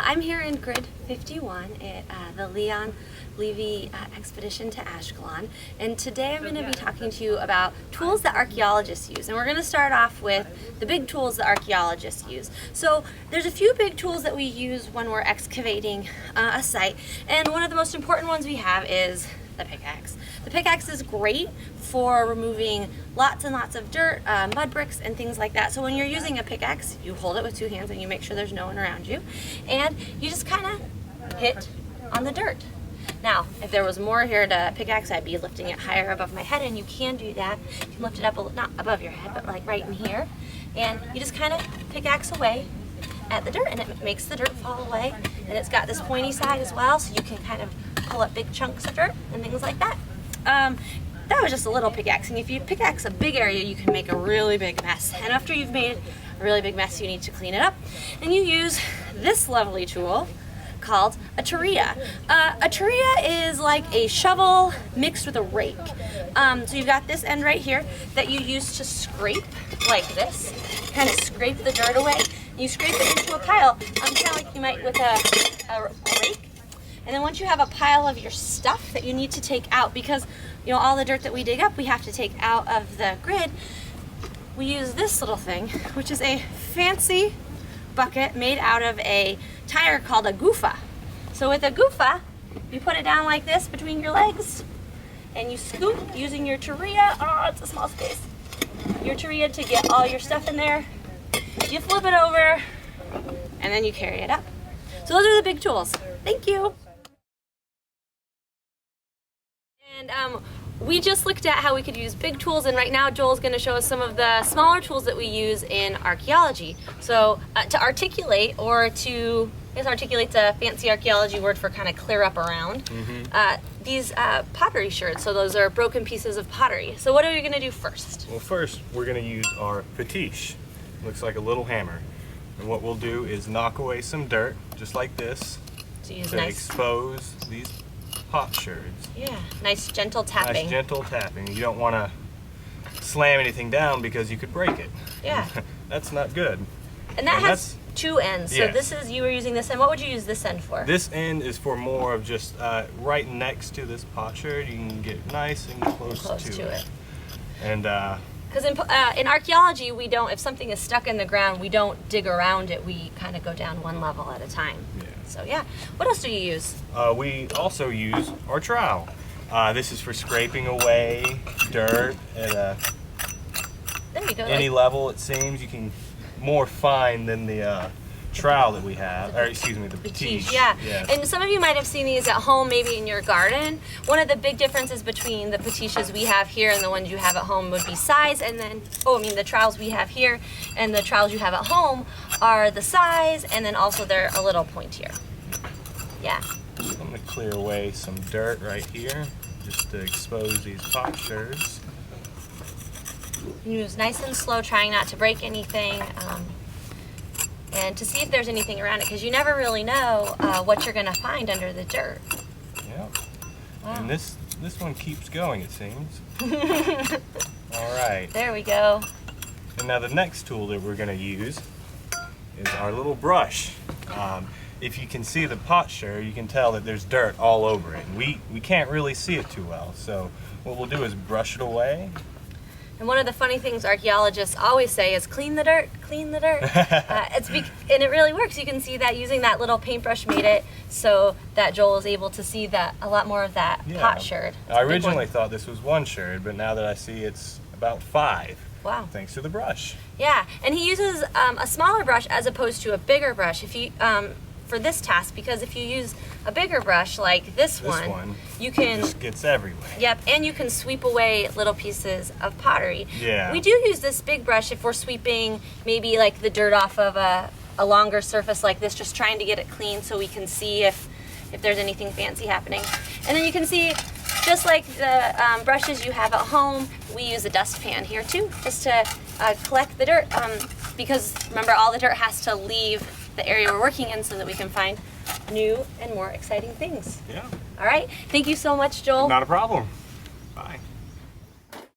I'm here in Grid 51 at the Leon Levy expedition to Ashkelon, and today I'm going to be talking to you about tools that archaeologists use. And we're going to start off with the big tools that archaeologists use. So there's a few big tools that we use when we're excavating a site, and one of the most important ones we have is the pickaxe. The pickaxe is great for removing lots and lots of dirt, mud bricks, and things like that. So when you're using a pickaxe, you hold it with two hands and you make sure there's no one around you, and you just kind of hit on the dirt. Now, if there was more here to pickaxe, I'd be lifting it higher above my head, and you can do that. You can lift it up, not above your head, but like right in here, and you just kind of pickaxe away at the dirt, and it makes the dirt fall away. And it's got this pointy side as well, so you can kind of pull up big chunks of dirt and things like that. That was just a little pickaxing. If you pickaxe a big area, you can make a really big mess. And after you've made a really big mess, you need to clean it up. And you use this lovely tool called a turia. A turia is like a shovel mixed with a rake. So you've got this end right here that you use to scrape like this, kind of scrape the dirt away. You scrape it into a pile, kind of like you might with a rake. And then once you have a pile of your stuff that you need to take out, because you know all the dirt that we dig up we have to take out of the grid, we use this little thing, which is a fancy bucket made out of a tire called a gufa. So with a gufa, you put it down like this between your legs, and you scoop using your turia. Oh, it's a small space. Your turia to get all your stuff in there. You flip it over, and then you carry it up. So those are the big tools. Thank you. And we just looked at how we could use big tools, and right now Joel's going to show us some of the smaller tools that we use in archaeology. So to articulate, or to, I guess articulate's a fancy archaeology word for kind of clear up around, these pottery sherds. So those are broken pieces of pottery. So what are we going to do first? Well, first we're going to use our patiche. Looks like a little hammer. And what we'll do is knock away some dirt, just like this, So use to nice, expose these pot sherds. yeah, nice gentle tapping. Nice gentle tapping. You don't want to slam anything down because you could break it. Yeah. That's not good. And that has two ends. So yes. this is, you were using this end. What would you use this end for? This end is for more of just right next to this pot sherd. You can get nice and close to it. And because in archaeology, we don't, if something is stuck in the ground, we don't dig around it. We kind of go down one level at a time. yeah. So yeah. What else do you use? We also use our trowel. This is for scraping away dirt at There you go. any level, it seems. You can more fine than the trowel that we have, or excuse me, the patiche. Yeah. Yes. And some of you might have seen these at home, maybe in your garden. One of the big differences between the patiches we have here and the ones you have at home would be size, and then, the trowels we have here and the trowels you have at home are the size, and then also they're a little pointier. Yeah. I'm going to clear away some dirt right here, just to expose these pot sherds. Use nice and slow, trying not to break anything, and to see if there's anything around it, because you never really know what you're going to find under the dirt. Yep. Wow. And this one keeps going, it seems. All right. There we go. And now the next tool that we're going to use is our little brush. If you can see the pot sherd, you can tell that there's dirt all over it. And we can't really see it too well, so what we'll do is brush it away. And one of the funny things archaeologists always say is clean the dirt, clean the dirt. And it really works. You can see that using that little paintbrush made it so that Joel is able to see that a lot more of that pot sherd. I originally thought this was one sherd, but now that I see it's about 5. Wow. Thanks to the brush. Yeah, and he uses a smaller brush as opposed to a bigger brush if you for this task, because if you use a bigger brush like this one, you can, it just gets everywhere. Yep, and you can sweep away little pieces of pottery. Yeah. We do use this big brush if we're sweeping maybe like the dirt off of a longer surface like this, just trying to get it clean so we can see if there's anything fancy happening. And then you can see, just like the brushes you have at home, we use a dustpan here too, just to collect the dirt, because remember, all the dirt has to leave the area we're working in so that we can find new and more exciting things. Yeah. All right, thank you so much, Joel. Not a problem.